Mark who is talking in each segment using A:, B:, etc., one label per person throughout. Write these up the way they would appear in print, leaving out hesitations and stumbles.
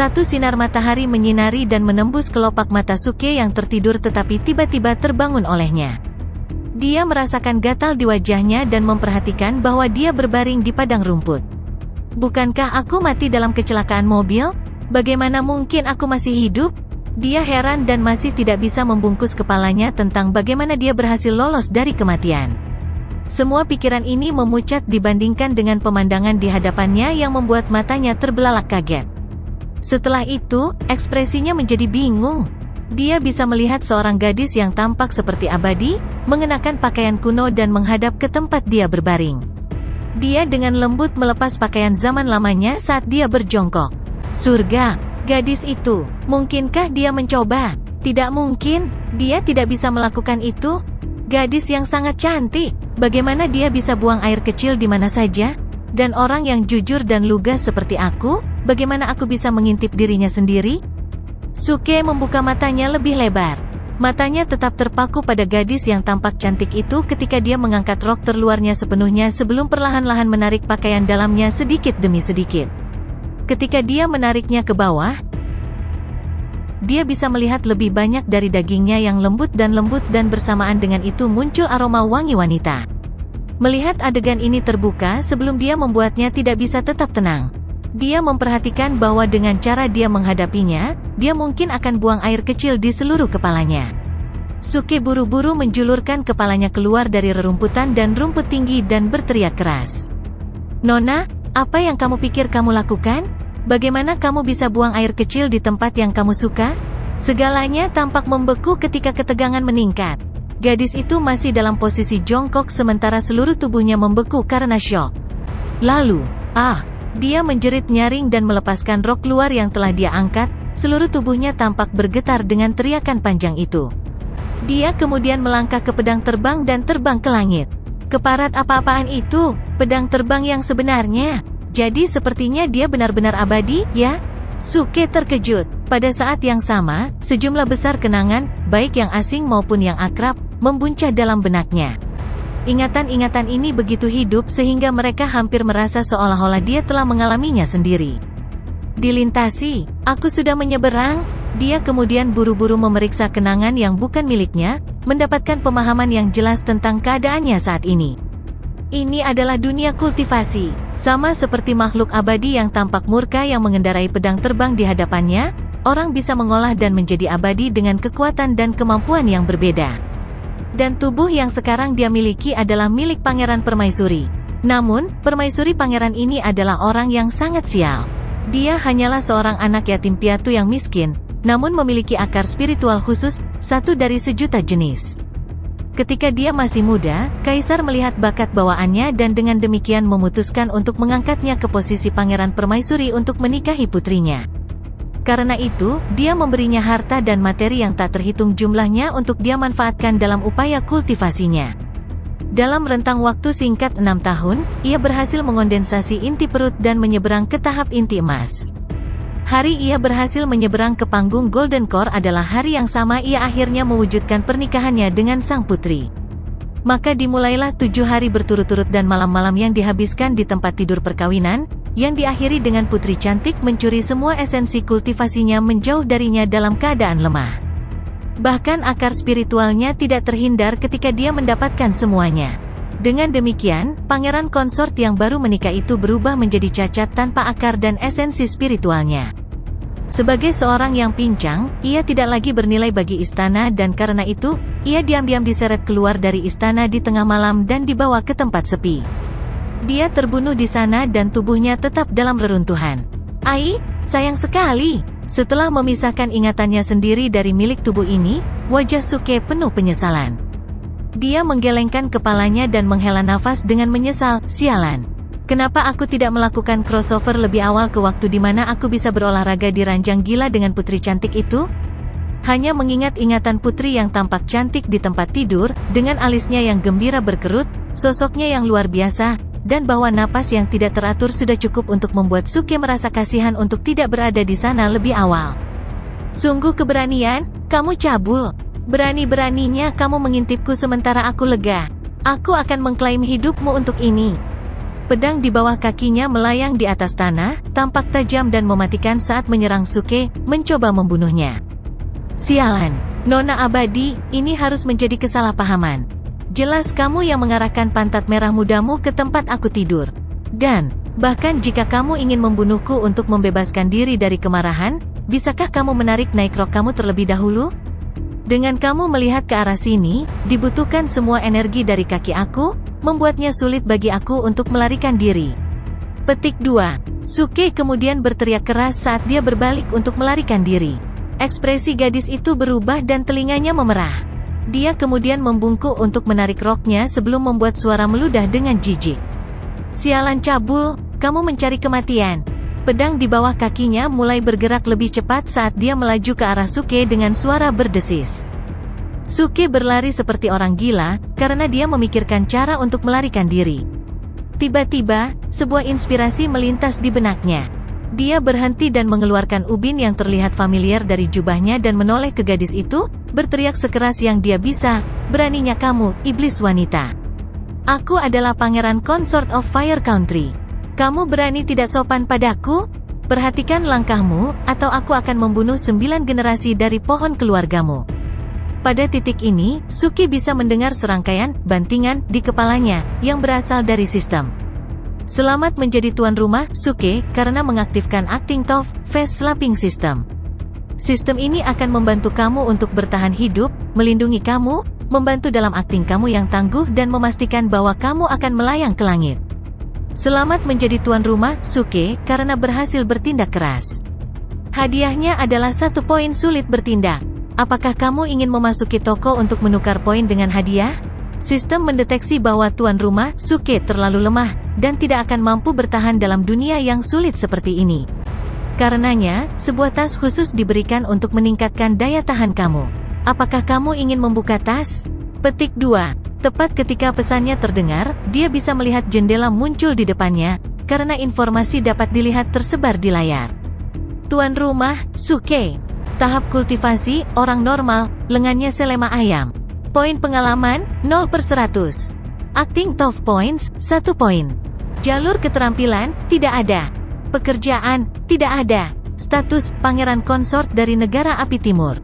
A: Satu sinar matahari menyinari dan menembus kelopak mata Suke yang tertidur tetapi tiba-tiba terbangun olehnya. Dia merasakan gatal di wajahnya dan memperhatikan bahwa dia berbaring di padang rumput. Bukankah aku mati dalam kecelakaan mobil? Bagaimana mungkin aku masih hidup? Dia heran dan masih tidak bisa membungkus kepalanya tentang bagaimana dia berhasil lolos dari kematian. Semua pikiran ini memucat dibandingkan dengan pemandangan di hadapannya yang membuat matanya terbelalak kaget. Setelah itu, ekspresinya menjadi bingung. Dia bisa melihat seorang gadis yang tampak seperti abadi, mengenakan pakaian kuno dan menghadap ke tempat dia berbaring. Dia dengan lembut melepas pakaian zaman lamanya saat dia berjongkok. Surga, gadis itu, mungkinkah dia mencoba? Tidak mungkin, dia tidak bisa melakukan itu. Gadis yang sangat cantik, bagaimana dia bisa buang air kecil di mana saja? Dan orang yang jujur dan lugas seperti aku, bagaimana aku bisa mengintip dirinya sendiri? Suke membuka matanya lebih lebar. Matanya tetap terpaku pada gadis yang tampak cantik itu ketika dia mengangkat rok terluarnya sepenuhnya sebelum perlahan-lahan menarik pakaian dalamnya sedikit demi sedikit. Ketika dia menariknya ke bawah, dia bisa melihat lebih banyak dari dagingnya yang lembut dan bersamaan dengan itu muncul aroma wangi wanita. Melihat adegan ini terbuka sebelum dia membuatnya tidak bisa tetap tenang. Dia memperhatikan bahwa dengan cara dia menghadapinya, dia mungkin akan buang air kecil di seluruh kepalanya. Suke buru-buru menjulurkan kepalanya keluar dari rerumputan dan rumput tinggi dan berteriak keras. Nona, apa yang kamu pikir kamu lakukan? Bagaimana kamu bisa buang air kecil di tempat yang kamu suka? Segalanya tampak membeku ketika ketegangan meningkat. Gadis itu masih dalam posisi jongkok sementara seluruh tubuhnya membeku karena syok. Lalu, dia menjerit nyaring dan melepaskan rok luar yang telah dia angkat, seluruh tubuhnya tampak bergetar dengan teriakan panjang itu. Dia kemudian melangkah ke pedang terbang dan terbang ke langit. Keparat apa-apaan itu, pedang terbang yang sebenarnya. Jadi sepertinya dia benar-benar abadi, ya? Suke terkejut. Pada saat yang sama, sejumlah besar kenangan, baik yang asing maupun yang akrab, membuncah dalam benaknya. Ingatan-ingatan ini begitu hidup sehingga mereka hampir merasa seolah-olah dia telah mengalaminya sendiri. Dilintasi, aku sudah menyeberang. Dia kemudian buru-buru memeriksa kenangan yang bukan miliknya, mendapatkan pemahaman yang jelas tentang keadaannya saat ini. Ini adalah dunia kultivasi. Sama seperti makhluk abadi yang tampak murka yang mengendarai pedang terbang di hadapannya, orang bisa mengolah dan menjadi abadi dengan kekuatan dan kemampuan yang berbeda. Dan tubuh yang sekarang dia miliki adalah milik Pangeran Permaisuri. Namun, Permaisuri pangeran ini adalah orang yang sangat sial. Dia hanyalah seorang anak yatim piatu yang miskin, namun memiliki akar spiritual khusus, satu dari sejuta jenis. Ketika dia masih muda, Kaisar melihat bakat bawaannya dan dengan demikian memutuskan untuk mengangkatnya ke posisi Pangeran Permaisuri untuk menikahi putrinya. Karena itu, dia memberinya harta dan materi yang tak terhitung jumlahnya untuk dia manfaatkan dalam upaya kultivasinya. Dalam rentang waktu singkat 6 tahun, ia berhasil mengondensasi inti perut dan menyeberang ke tahap inti emas. Hari ia berhasil menyeberang ke panggung Golden Core adalah hari yang sama ia akhirnya mewujudkan pernikahannya dengan sang putri. Maka dimulailah 7 hari berturut-turut dan malam-malam yang dihabiskan di tempat tidur perkawinan, yang diakhiri dengan putri cantik mencuri semua esensi kultivasinya menjauh darinya dalam keadaan lemah. Bahkan akar spiritualnya tidak terhindar ketika dia mendapatkan semuanya. Dengan demikian, pangeran konsort yang baru menikah itu berubah menjadi cacat tanpa akar dan esensi spiritualnya. Sebagai seorang yang pincang, ia tidak lagi bernilai bagi istana dan karena itu, ia diam-diam diseret keluar dari istana di tengah malam dan dibawa ke tempat sepi. Dia terbunuh di sana dan tubuhnya tetap dalam reruntuhan. Ai, sayang sekali. Setelah memisahkan ingatannya sendiri dari milik tubuh ini, wajah Suke penuh penyesalan. Dia menggelengkan kepalanya dan menghela nafas dengan menyesal, sialan. Kenapa aku tidak melakukan crossover lebih awal ke waktu di mana aku bisa berolahraga di ranjang gila dengan putri cantik itu? Hanya mengingat ingatan putri yang tampak cantik di tempat tidur, dengan alisnya yang gembira berkerut, sosoknya yang luar biasa, dan bahwa napas yang tidak teratur sudah cukup untuk membuat Suke merasa kasihan untuk tidak berada di sana lebih awal. Sungguh keberanian, kamu cabul. Berani-beraninya kamu mengintipku sementara aku lega. Aku akan mengklaim hidupmu untuk ini. Pedang di bawah kakinya melayang di atas tanah, tampak tajam dan mematikan saat menyerang Suke, mencoba membunuhnya. Sialan, Nona Abadi, ini harus menjadi kesalahpahaman. Jelas kamu yang mengarahkan pantat merah mudamu ke tempat aku tidur. Dan, bahkan jika kamu ingin membunuhku untuk membebaskan diri dari kemarahan, bisakah kamu menarik naik rok kamu terlebih dahulu? Dengan kamu melihat ke arah sini, dibutuhkan semua energi dari kaki aku, membuatnya sulit bagi aku untuk melarikan diri. Petik 2. Suke kemudian berteriak keras saat dia berbalik untuk melarikan diri. Ekspresi gadis itu berubah dan telinganya memerah. Dia kemudian membungkuk untuk menarik roknya sebelum membuat suara meludah dengan jijik. Sialan cabul, kamu mencari kematian. Pedang di bawah kakinya mulai bergerak lebih cepat saat dia melaju ke arah Suke dengan suara berdesis. Suke berlari seperti orang gila, karena dia memikirkan cara untuk melarikan diri. Tiba-tiba, sebuah inspirasi melintas di benaknya. Dia berhenti dan mengeluarkan ubin yang terlihat familiar dari jubahnya dan menoleh ke gadis itu, berteriak sekeras yang dia bisa, "Beraninya kamu, iblis wanita. Aku adalah Pangeran Consort of Fire Country. Kamu berani tidak sopan padaku? Perhatikan langkahmu, atau aku akan membunuh 9 generasi dari pohon keluargamu." Pada titik ini, Suke bisa mendengar serangkaian bantingan di kepalanya, yang berasal dari sistem. Selamat menjadi tuan rumah, Suke, karena mengaktifkan Acting Tough Face Slapping System. Sistem ini akan membantu kamu untuk bertahan hidup, melindungi kamu, membantu dalam akting kamu yang tangguh dan memastikan bahwa kamu akan melayang ke langit. Selamat menjadi tuan rumah, Suke, karena berhasil bertindak keras. Hadiahnya adalah 1 poin sulit bertindak. Apakah kamu ingin memasuki toko untuk menukar poin dengan hadiah? Sistem mendeteksi bahwa tuan rumah, Suke, terlalu lemah, dan tidak akan mampu bertahan dalam dunia yang sulit seperti ini. Karenanya, sebuah tas khusus diberikan untuk meningkatkan daya tahan kamu. Apakah kamu ingin membuka tas? Petik 2. Tepat ketika pesannya terdengar, dia bisa melihat jendela muncul di depannya, karena informasi dapat dilihat tersebar di layar. Tuan rumah, Suke. Tahap kultivasi, orang normal, lengannya selema ayam. Poin pengalaman, 0/100. Acting Tough Points, 1 poin. Jalur keterampilan, tidak ada. Pekerjaan, tidak ada. Status, Pangeran Konsort dari negara api timur.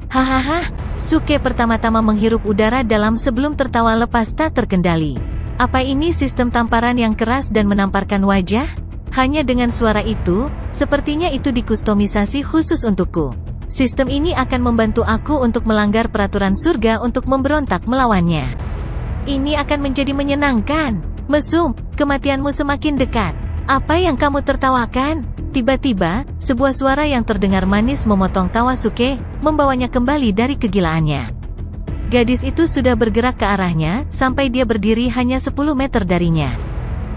A: Hahaha, Suke pertama-tama menghirup udara dalam sebelum tertawa lepas tak terkendali. Apa ini sistem tamparan yang keras dan menamparkan wajah? Hanya dengan suara itu, sepertinya itu dikustomisasi khusus untukku. Sistem ini akan membantu aku untuk melanggar peraturan surga untuk memberontak melawannya. Ini akan menjadi menyenangkan. Mesum, kematianmu semakin dekat. Apa yang kamu tertawakan? Tiba-tiba, sebuah suara yang terdengar manis memotong tawa Suke, membawanya kembali dari kegilaannya. Gadis itu sudah bergerak ke arahnya, sampai dia berdiri hanya 10 meter darinya.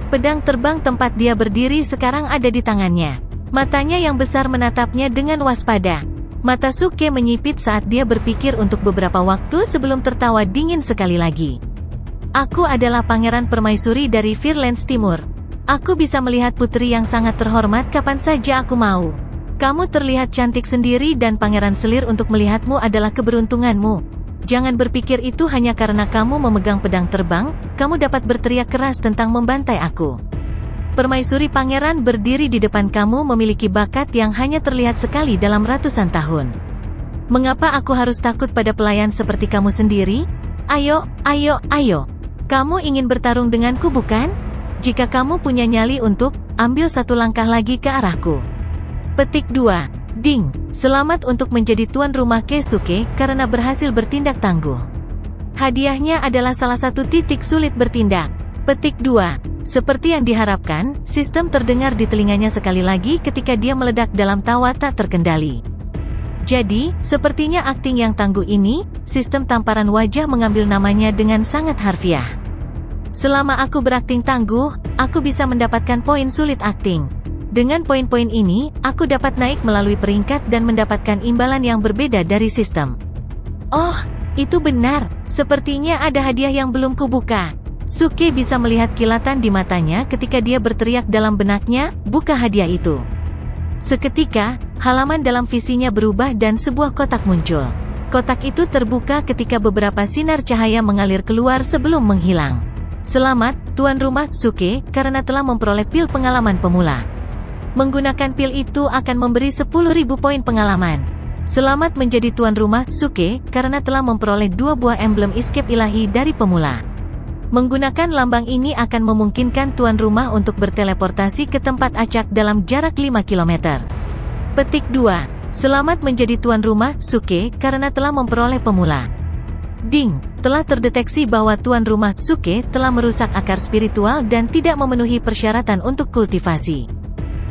A: Pedang terbang tempat dia berdiri sekarang ada di tangannya. Matanya yang besar menatapnya dengan waspada. Mata Suke menyipit saat dia berpikir untuk beberapa waktu sebelum tertawa dingin sekali lagi. Aku adalah Pangeran Permaisuri dari Firlands Timur. Aku bisa melihat putri yang sangat terhormat kapan saja aku mau. Kamu terlihat cantik sendiri dan Pangeran Selir untuk melihatmu adalah keberuntunganmu. Jangan berpikir itu hanya karena kamu memegang pedang terbang, kamu dapat berteriak keras tentang membantai aku. Permaisuri Pangeran berdiri di depan kamu memiliki bakat yang hanya terlihat sekali dalam ratusan tahun. Mengapa aku harus takut pada pelayan seperti kamu sendiri? Ayo, ayo, ayo. Kamu ingin bertarung denganku bukan? Jika kamu punya nyali untuk, ambil 1 langkah lagi ke arahku. Petik 2. Ding. Selamat untuk menjadi tuan rumah Keisuke, karena berhasil bertindak tangguh. Hadiahnya adalah salah satu titik sulit bertindak. Petik 2. Seperti yang diharapkan, sistem terdengar di telinganya sekali lagi ketika dia meledak dalam tawa tak terkendali. Jadi, sepertinya akting yang tangguh ini, sistem tamparan wajah mengambil namanya dengan sangat harfiah. Selama aku berakting tangguh, aku bisa mendapatkan poin sulit akting. Dengan poin-poin ini, aku dapat naik melalui peringkat dan mendapatkan imbalan yang berbeda dari sistem. Oh, itu benar. Sepertinya ada hadiah yang belum kubuka. Suke bisa melihat kilatan di matanya ketika dia berteriak dalam benaknya, buka hadiah itu. Seketika, halaman dalam visinya berubah dan sebuah kotak muncul. Kotak itu terbuka ketika beberapa sinar cahaya mengalir keluar sebelum menghilang. Selamat, tuan rumah Suke, karena telah memperoleh pil pengalaman pemula. Menggunakan pil itu akan memberi 10.000 poin pengalaman. Selamat menjadi tuan rumah Suke, karena telah memperoleh 2 buah emblem escape ilahi dari pemula. Menggunakan lambang ini akan memungkinkan tuan rumah untuk berteleportasi ke tempat acak dalam jarak 5 km. Petik 2. Selamat menjadi tuan rumah Suke, karena telah memperoleh pemula. Ding, telah terdeteksi bahwa tuan rumah Suke telah merusak akar spiritual dan tidak memenuhi persyaratan untuk kultivasi.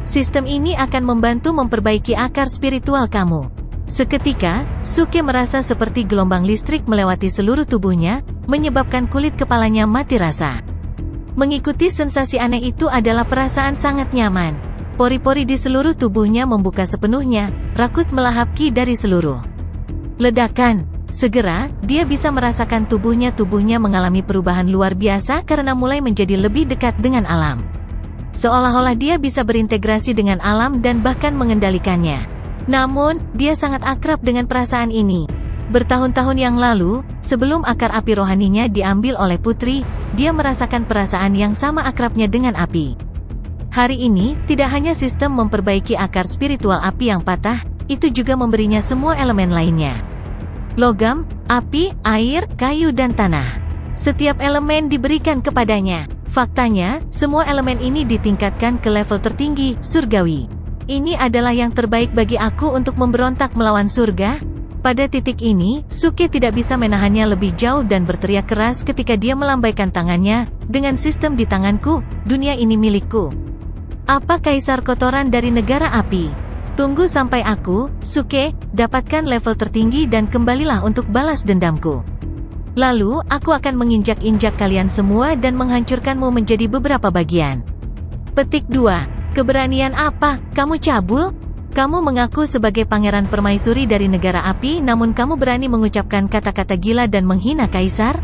A: Sistem ini akan membantu memperbaiki akar spiritual kamu. Seketika, Suke merasa seperti gelombang listrik melewati seluruh tubuhnya, menyebabkan kulit kepalanya mati rasa. Mengikuti sensasi aneh itu adalah perasaan sangat nyaman. Pori-pori di seluruh tubuhnya membuka sepenuhnya, rakus melahap ki dari seluruh. Ledakan. Segera, dia bisa merasakan tubuhnya mengalami perubahan luar biasa karena mulai menjadi lebih dekat dengan alam. Seolah-olah dia bisa berintegrasi dengan alam dan bahkan mengendalikannya. Namun, dia sangat akrab dengan perasaan ini. Bertahun-tahun yang lalu, sebelum akar api rohaninya diambil oleh putri, dia merasakan perasaan yang sama akrabnya dengan api. Hari ini, tidak hanya sistem memperbaiki akar spiritual api yang patah, itu juga memberinya semua elemen lainnya. Logam, api, air, kayu dan tanah. Setiap elemen diberikan kepadanya. Faktanya, semua elemen ini ditingkatkan ke level tertinggi, surgawi. Ini adalah yang terbaik bagi aku untuk memberontak melawan surga. Pada titik ini, Suke tidak bisa menahannya lebih jauh dan berteriak keras ketika dia melambaikan tangannya. Dengan sistem di tanganku, dunia ini milikku. Apa kaisar kotoran dari negara api? Tunggu sampai aku, Suke, dapatkan level tertinggi dan kembalilah untuk balas dendamku. Lalu, aku akan menginjak-injak kalian semua dan menghancurkanmu menjadi beberapa bagian. Petik 2. Keberanian apa? Kamu cabul? Kamu mengaku sebagai pangeran permaisuri dari negara api namun kamu berani mengucapkan kata-kata gila dan menghina kaisar?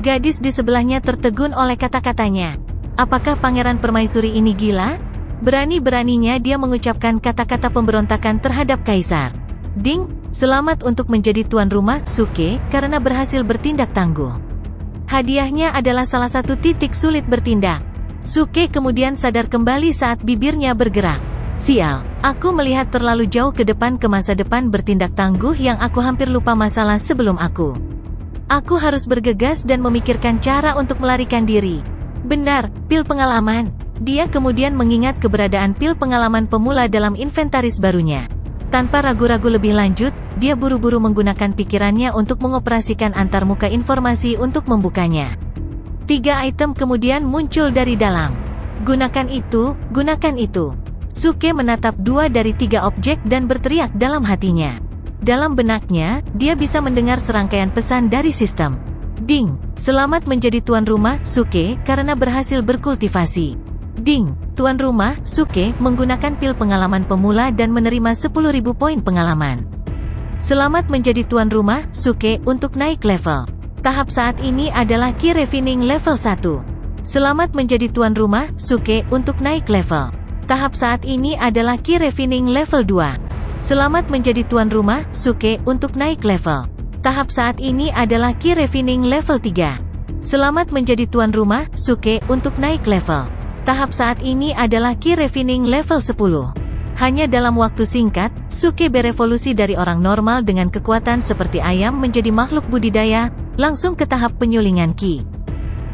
A: Gadis di sebelahnya tertegun oleh kata-katanya. Apakah pangeran permaisuri ini gila? Berani-beraninya dia mengucapkan kata-kata pemberontakan terhadap kaisar. Ding, selamat untuk menjadi tuan rumah Suke karena berhasil bertindak tangguh. Hadiahnya adalah salah satu titik sulit bertindak. Suke kemudian sadar kembali saat bibirnya bergerak. Sial, aku melihat terlalu jauh ke depan ke masa depan bertindak tangguh yang aku hampir lupa masalah sebelum aku. Aku harus bergegas dan memikirkan cara untuk melarikan diri. Benar, pil pengalaman. Dia kemudian mengingat keberadaan pil pengalaman pemula dalam inventaris barunya. Tanpa ragu-ragu lebih lanjut, dia buru-buru menggunakan pikirannya untuk mengoperasikan antarmuka informasi untuk membukanya. 3 item kemudian muncul dari dalam. Gunakan itu, gunakan itu. Suke menatap 2 dari 3 objek dan berteriak dalam hatinya. Dalam benaknya, dia bisa mendengar serangkaian pesan dari sistem. Ding, selamat menjadi tuan rumah Suke karena berhasil berkultivasi. Ding, tuan rumah Suke menggunakan pil pengalaman pemula dan menerima 10.000 poin pengalaman. Selamat menjadi tuan rumah Suke untuk naik level. Tahap saat ini adalah Ki Refining level 1. Selamat menjadi tuan rumah Suke untuk naik level. Tahap saat ini adalah Ki Refining level 2. Selamat menjadi tuan rumah Suke untuk naik level. Tahap saat ini adalah Ki Refining level 3. Selamat menjadi tuan rumah Suke untuk naik level. Tahap saat ini adalah Ki Refining level 10. Hanya dalam waktu singkat, Suke berevolusi dari orang normal dengan kekuatan seperti ayam menjadi makhluk budidaya, langsung ke tahap penyulingan Ki.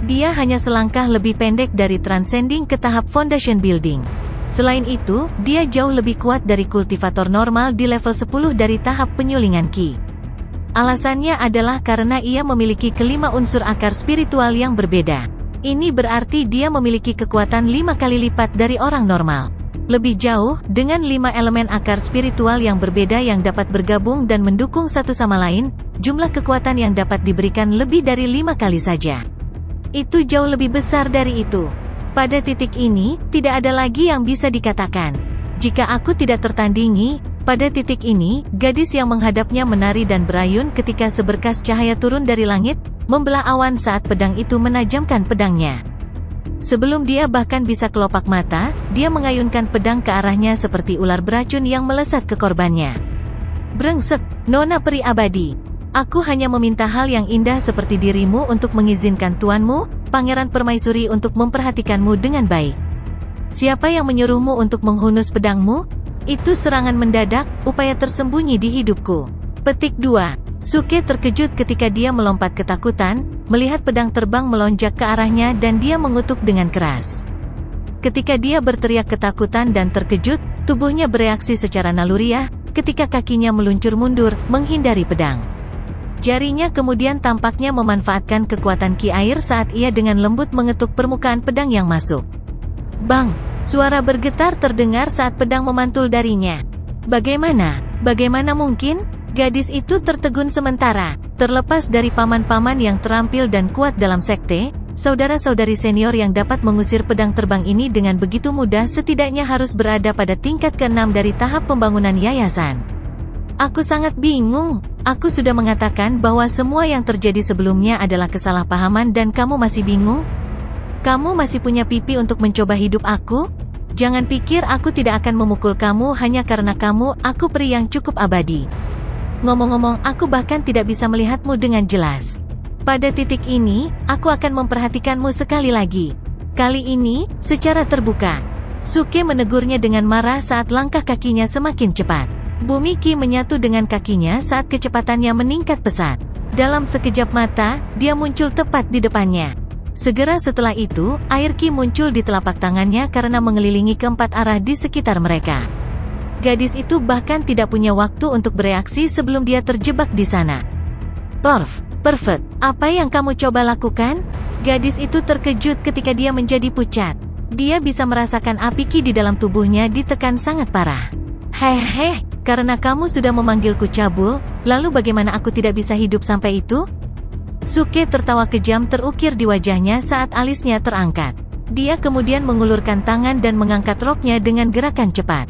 A: Dia hanya selangkah lebih pendek dari transcending ke tahap foundation building. Selain itu, dia jauh lebih kuat dari kultivator normal di level 10 dari tahap penyulingan Ki. Alasannya adalah karena ia memiliki kelima unsur akar spiritual yang berbeda. Ini berarti dia memiliki kekuatan 5 kali lipat dari orang normal. Lebih jauh, dengan 5 elemen akar spiritual yang berbeda yang dapat bergabung dan mendukung satu sama lain, jumlah kekuatan yang dapat diberikan lebih dari 5 kali saja. Itu jauh lebih besar dari itu. Pada titik ini, tidak ada lagi yang bisa dikatakan. Jika aku tidak tertandingi, pada titik ini, gadis yang menghadapnya menari dan berayun ketika seberkas cahaya turun dari langit, membelah awan saat pedang itu menajamkan pedangnya. Sebelum dia bahkan bisa kelopak mata, dia mengayunkan pedang ke arahnya seperti ular beracun yang melesat ke korbannya. Brengsek, nona peri abadi. Aku hanya meminta hal yang indah seperti dirimu untuk mengizinkan tuanmu, Pangeran Permaisuri untuk memperhatikanmu dengan baik. Siapa yang menyuruhmu untuk menghunus pedangmu? Itu serangan mendadak, upaya tersembunyi di hidupku. Petik 2. Suke terkejut ketika dia melompat ketakutan, melihat pedang terbang melonjak ke arahnya dan dia mengutuk dengan keras. Ketika dia berteriak ketakutan dan terkejut, tubuhnya bereaksi secara naluriah, ketika kakinya meluncur mundur, menghindari pedang. Jarinya kemudian tampaknya memanfaatkan kekuatan ki air saat ia dengan lembut mengetuk permukaan pedang yang masuk. Bang! Suara bergetar terdengar saat pedang memantul darinya. Bagaimana mungkin? Gadis itu tertegun sementara. Terlepas dari paman-paman yang terampil dan kuat dalam sekte, saudara-saudari senior yang dapat mengusir pedang terbang ini dengan begitu mudah setidaknya harus berada pada tingkat ke-6 dari tahap pembangunan yayasan. Aku sangat bingung. Aku sudah mengatakan bahwa semua yang terjadi sebelumnya adalah kesalahpahaman dan kamu masih bingung? Kamu masih punya pipi untuk mencoba hidup aku? Jangan pikir aku tidak akan memukul kamu hanya karena aku peri yang cukup abadi. Ngomong-ngomong, aku bahkan tidak bisa melihatmu dengan jelas. Pada titik ini, aku akan memperhatikanmu sekali lagi. Kali ini, secara terbuka. Suke menegurnya dengan marah saat langkah kakinya semakin cepat. Bumi Ki menyatu dengan kakinya saat kecepatannya meningkat pesat. Dalam sekejap mata, dia muncul tepat di depannya. Segera setelah itu, air Ki muncul di telapak tangannya karena mengelilingi keempat arah di sekitar mereka. Gadis itu bahkan tidak punya waktu untuk bereaksi sebelum dia terjebak di sana. Perfect. Apa yang kamu coba lakukan? Gadis itu terkejut ketika dia menjadi pucat. Dia bisa merasakan api Ki di dalam tubuhnya ditekan sangat parah. Karena kamu sudah memanggilku cabul, lalu bagaimana aku tidak bisa hidup sampai itu? Suke tertawa kejam terukir di wajahnya saat alisnya terangkat. Dia kemudian mengulurkan tangan dan mengangkat roknya dengan gerakan cepat.